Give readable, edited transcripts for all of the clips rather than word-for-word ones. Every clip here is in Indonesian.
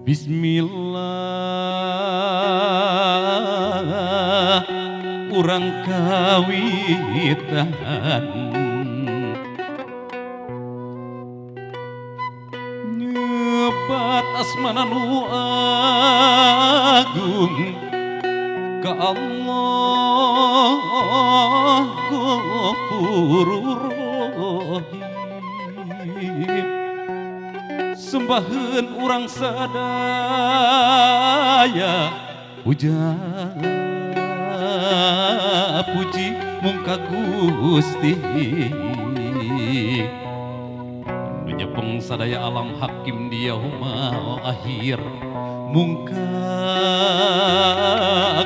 Bismillah urang kawitan nyebat asmana nu agung ka Allah Ghafurur Rahim. Sembaheun urang sadaya puja puji mung ka Gusti nu nyepeng sadaya alam hakim di yaumul akhir mung ka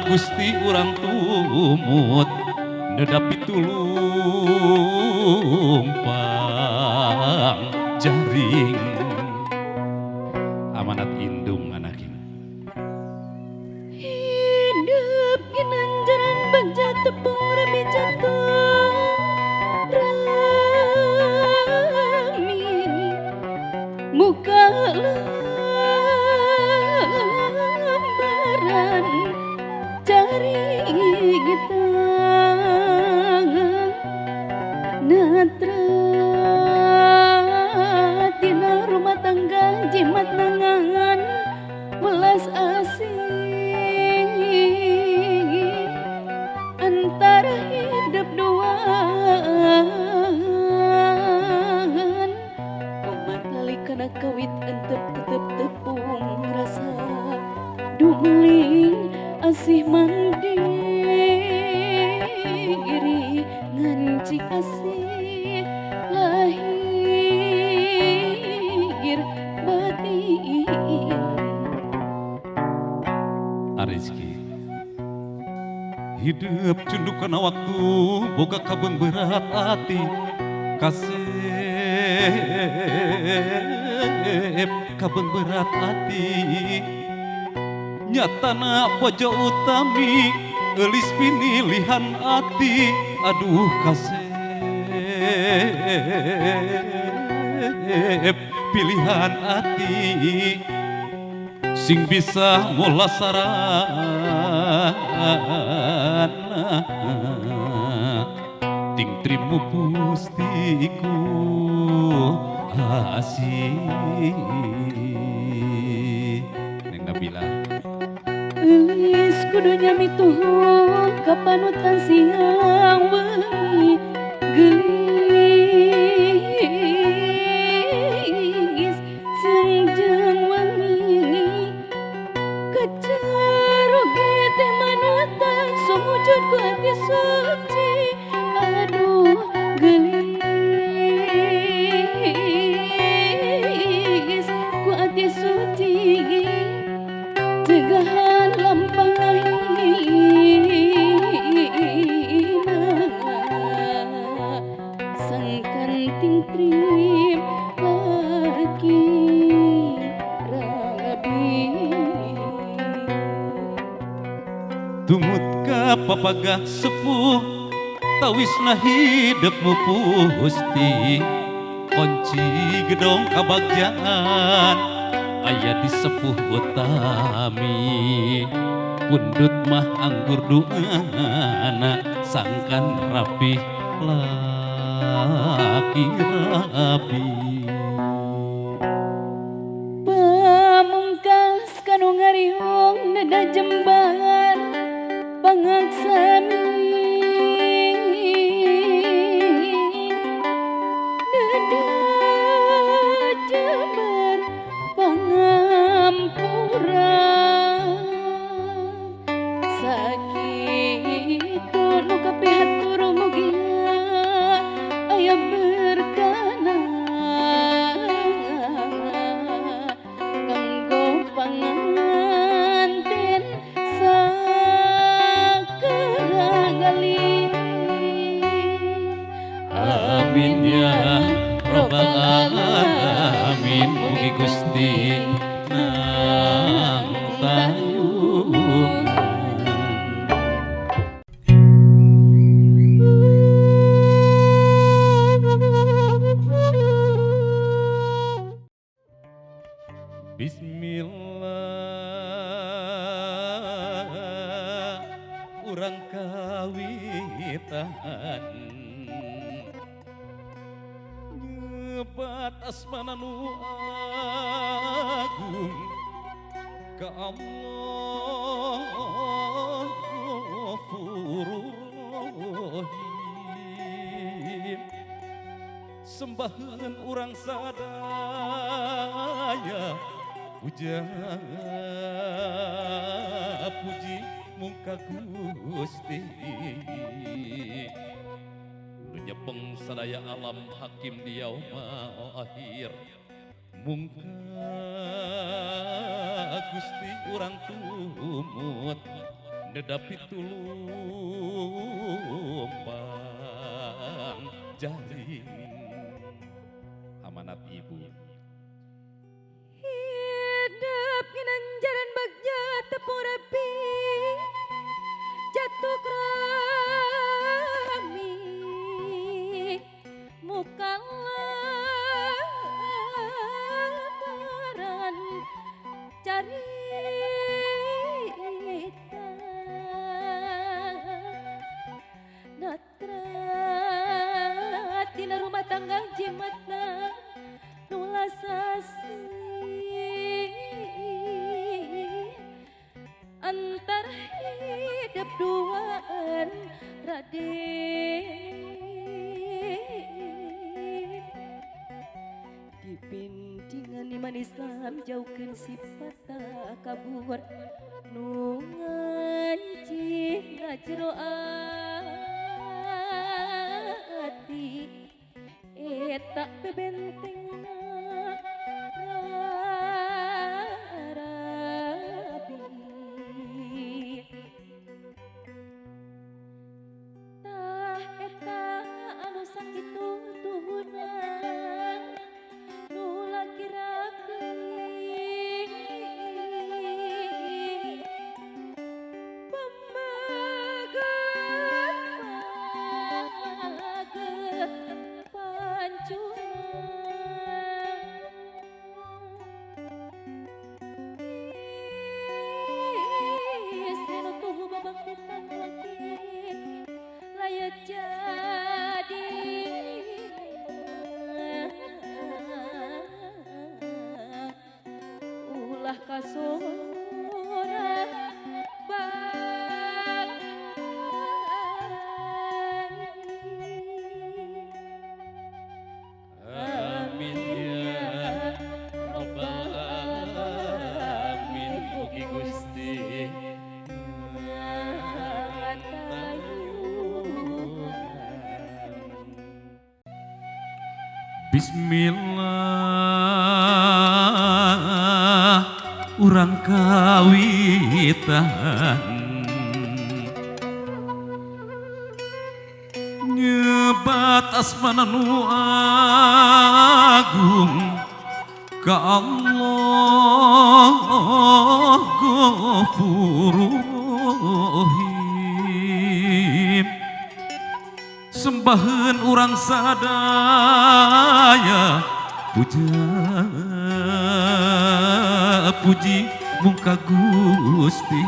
Gusti urang tumut nedapi tulumpang jaring amanat indung anakin hidup ginanjaran bagja tepung rami jatuh rami muka lembaran cari kita natra tina rumah tangga jimat nangan welas asih antara hidup duaan umat lali kana kawit entep tetep tepung rasa dumeling asih mandiri ngancik asih lahir batin Arizki hidup cunduk kana waktu boga kabeng berat hati kasep kabeng berat hati nyatana pojo utami gelis pinilihan hati aduh kasep pilihan hati sing bisa mulasaran ting trimu pustiku asih neng Nabila Gelis kudunya mituh kapanutan siang wengi gelis senjang wangi kacaroge teh manutan sumujud ku hati suci aduh gelis ku hati suci cegahan lampang ahina sangkan tingtrim lagi rabi tumut ka papagah sepuh tawisna hidupmu pusti kunci gedong kabagjaan aya di sepuh utami pundut mah anggur duana sangkan rapi laki rapi pamungkas kanu ngariung neda jembar pangaksami neda jembar pangampura sakitu nu kapihat turung mugia aya berkana kanggo panganten sakaragali amin ya robbal alamin mugi Gusti nang tayungan Bismillah Bismillah urang kawitan nyebat asmana nu agung ka Allah Ghafurur Rahim sembahan urang sadaya puja puji muka Gusti nu nyepeng sadaya alam hakim di yaumul akhir mungka Gusti urang tumut nedapi tulumpang jaring amanat ibu Hidup ginanjaran bagja tepung rapi jatuh kerami muka lamaran carita natra tina rumah tangga jimatna nulasasi antar hidup duaan Raden dipintingan iman Islam jauhkan sifat tak kabur nu ngancing ngajero ati eta bebentengna Rabi tah eta anu sakitu tuhuna nu lagi rapi pemaget pancuna istri nu tuhu babangkitan lagi layak jadi ulah kasoran amin ya rabbal alamin mugi Gusti Bismillah urang kawitan nyebat asmana nu agung ka Allah Ghafurur Rahim sembahan urang sadaya puja puji muka Gusti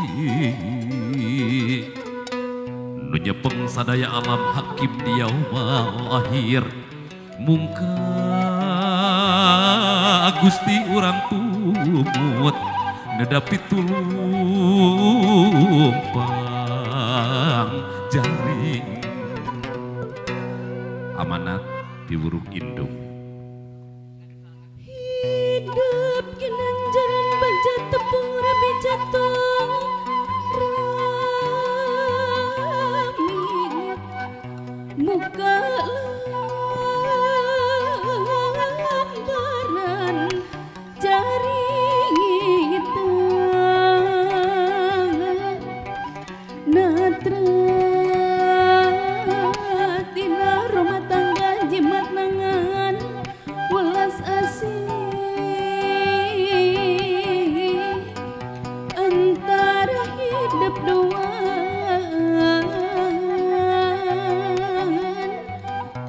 nu nyepeng sadaya alam hakim di yaumul akhir mungka Gusti urang tumut nedapi tulumpang jaring amanat diwuruk indung hidup ginanjaran bagja tepung rabi jatuh rami muka lambaran carita natra tina rumah tangga jimat nangan welas asih antara hidup duaan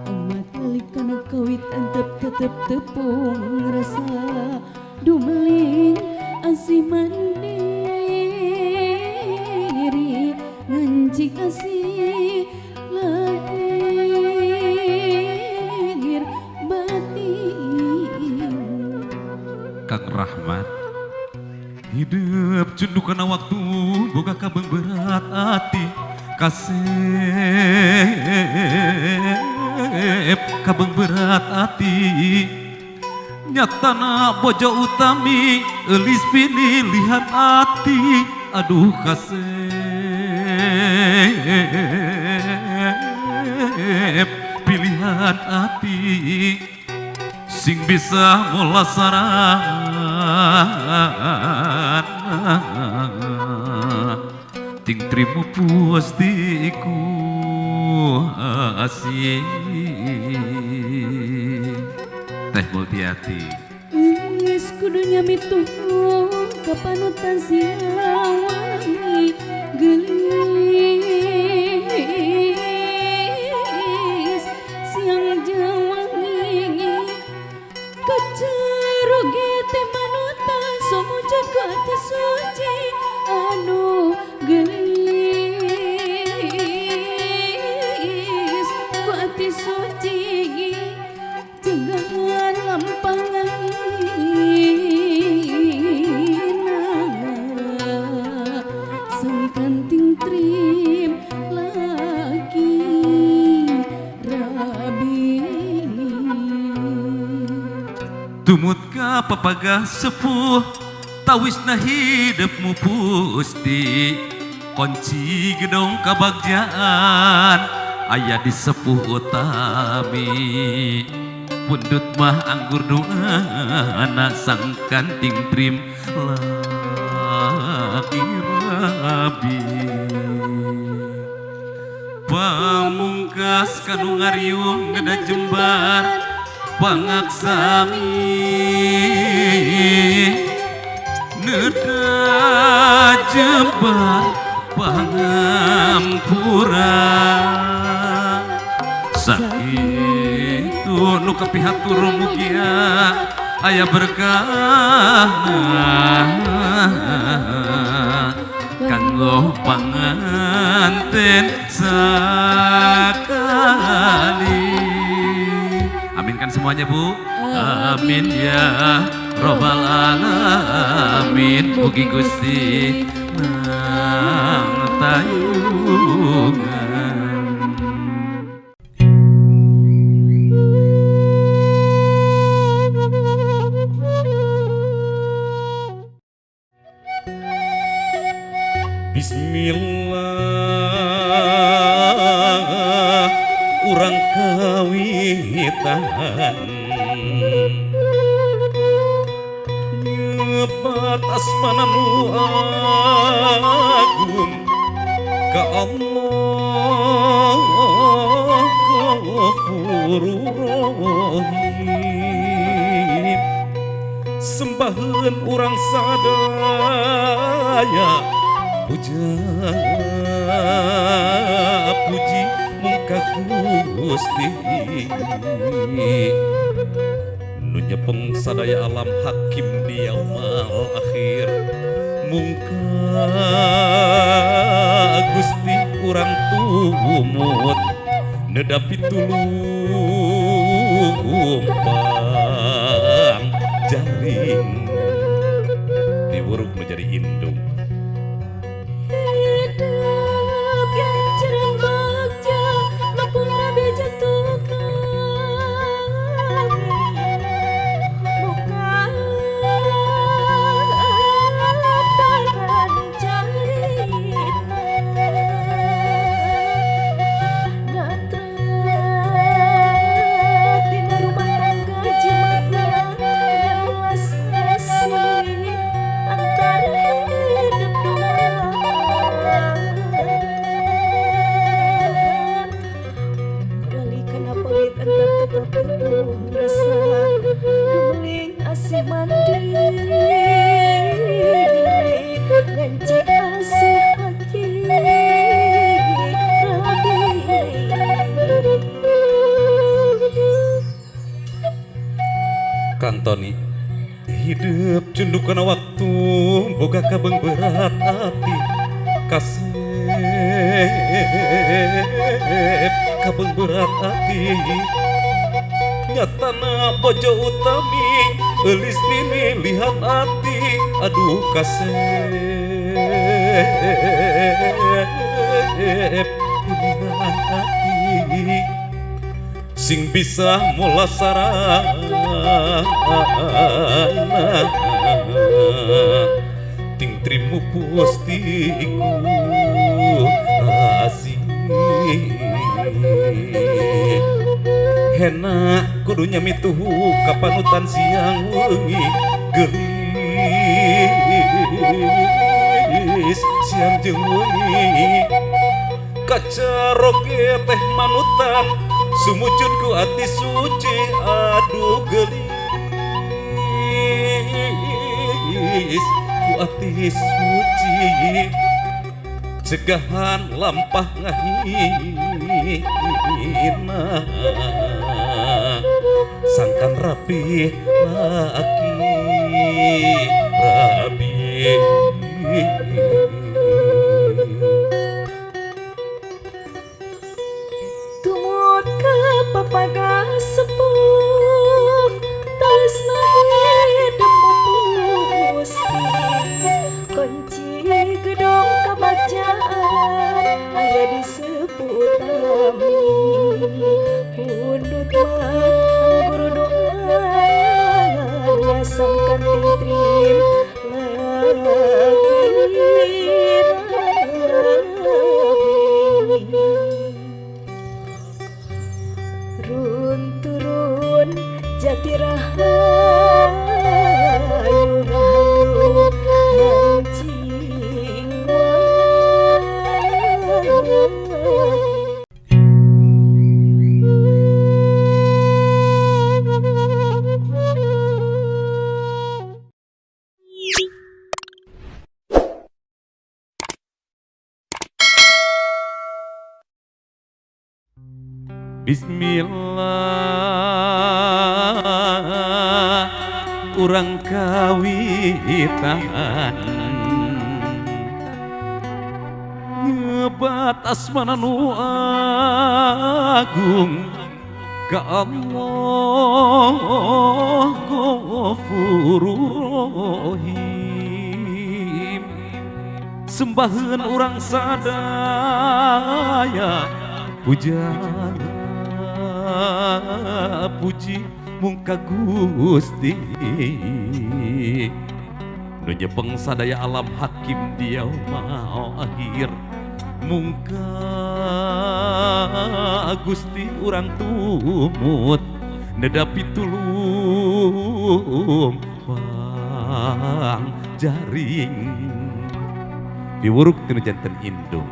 umat likana kawit antep tetep tepung rasa dumeling asih benci kasih lahir batin. Kang Rahmat hidup cundu kana waktu boga kabeng berat hati kasep kabeng berat hati nyatana bojo utami elis pilihan hati aduh kasep pilihan hati sing bisa mulasaran ting terima puastiku asih teh Multiati Geus kudunya mituh kapanutan siawangi gelis siang jawangi kaceroge teh manutan somujud ku ati suci anu gelis ku ati suci jangan lampangan sangkan ting trim lagi rabi tumut ka papagah sepuh tawisna hidupmu pusti kunci gedong kabagjaan aya di sepuh utami pundut mah anggur doana sangkan ting trim lagi rabi pamungkas kanu ngariung ngeda jembar pangaksami neda jembar pangampura sakitu nu kapihatur mugia aya berkah kanggo panganten sakali aminkan semuanya Bu amin ya robbal alamin mugi Gusti nang tayungan Bismillah urang kawitan nyebat asmana nu agung ka Allah Ghafurur Rahim sembaheun urang sadaya puja puji muka Gusti nu nyepeng sadaya alam hakim di yaumul akhir muka Gusti urang tumut nedapi tulumpang jaring diwuruk menjadi indung hidup yang cerang bagja lapung rabi jatuhkan bukan tangan carit datang di rumah tangga jimatna yang luas asih antara hidup dua lali kenapa kita tetap penuh rasa gemeling asih mandi ngancik asih hati Kang Tony hidup cunduk kana waktu boga kabeng berat hati kasep kabeng berat hati nyatana bojo utami eulis lihat hati aduh kasep pilihan hati sing bisa mulasarana ting trimu pustiku asih hena kudunya mituhu kapanutan siang wengi gelis siang jeung wengi kacaroge teh manutan sumujud ku ati suci aduh gelis ku ati suci cegahan lampah ngahina sangkan rapi laki rapi tumut ke papaga sepuh tresna hidup musti kunci gedung kabacaan aya di seputami pundut mah guru doa sangkan titrim run turun jati rahayu mancing Bismillah urang kawitan nyebat asmana nu agung ka Allah Ghafurur Rahim sembaheun urang sadaya pujana puji mungka Gusti nu nyepeng sadaya alam hakim dia mau akhir mungka Gusti urang tumut nedapi tulung pang jaring piwuruk tinu janten indung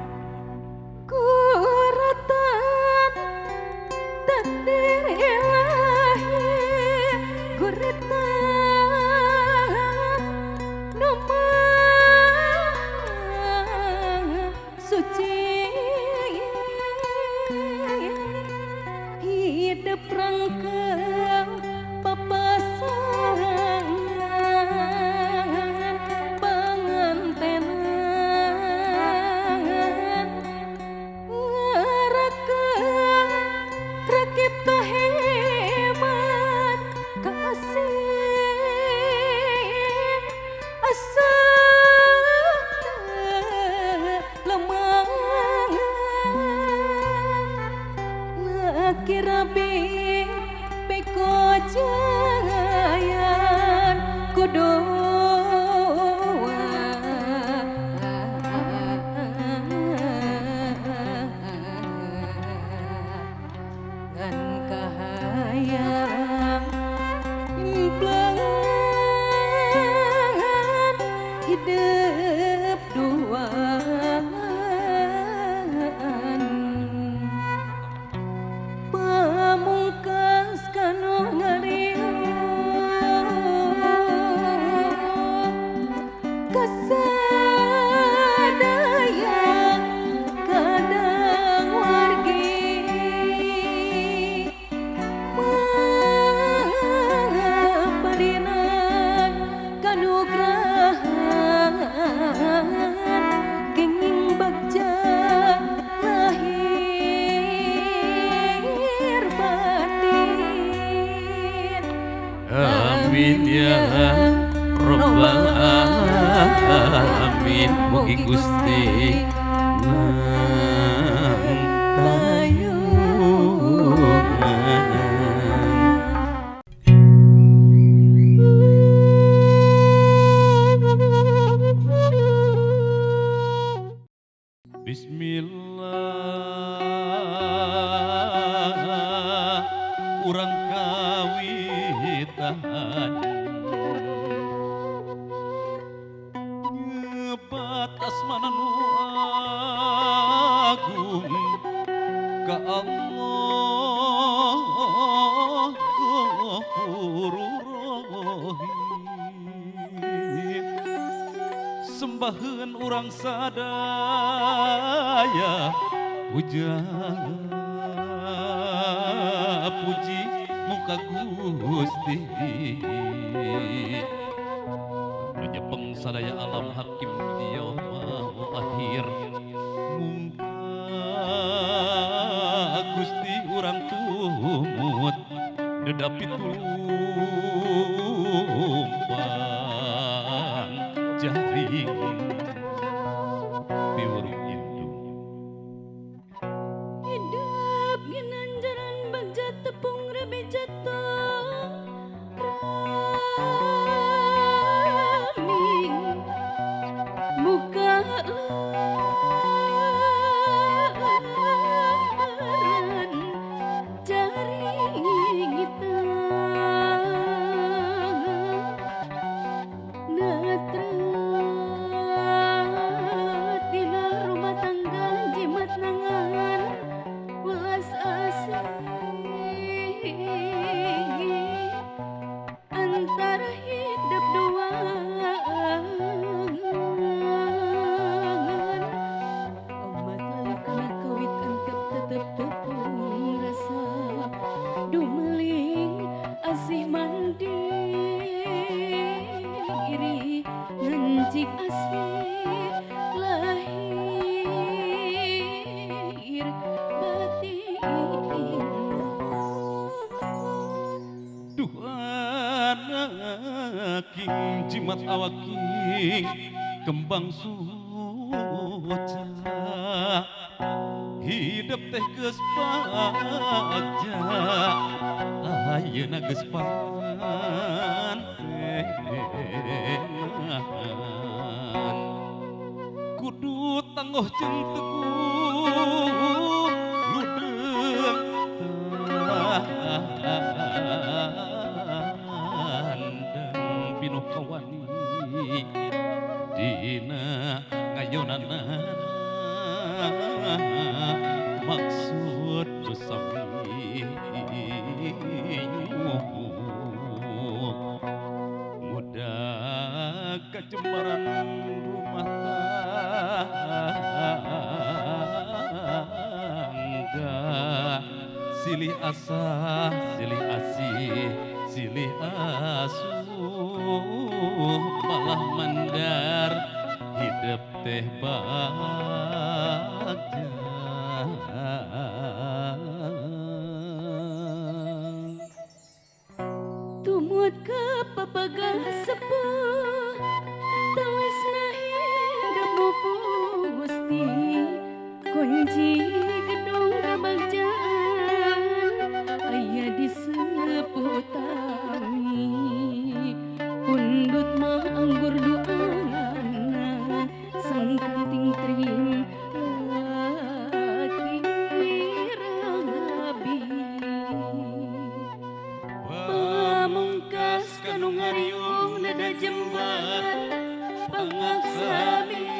kanugrahan kenging bagja mugi Gusti Bismillah urang kawitan nyebat asmana nu agung ka Allah Ghafurur Rahim sembaheun urang sadaya puja puji muka Gusti menyepeng sadaya alam hakim di yaumul akhir mungka Gusti urang tumut nedapi tumpang jaring piuruk indung Hidup ginanjaran bagja tepung rebe jatuh raming muka laran jaring hitam netrat dina rumah tangga jimat nangan ulas asih antara hidup dua umat lalu kana kawit angkep tetep tepung rasa dumeling asih mandiri ngancik asih lahir batin Duhana king jimat awak king kembang suca hidup teh geus bagja ayeuna geus pangan kudu tangguh jeung teguh ludeung handang pinuh kawani dina ngayonana maksud besami mudah kecembaran rumah tangga silih asah silih asih silih asuh malah mandar hidup teh bagja tumut ke papagal sepuh tawes na hidup mupu Gusti kunci gedung kebagjaan aya di sepuh tami pundut mah anggur duana sang kanting trim laki rabi pamungkas kanu ngariung nada jembar pangaksami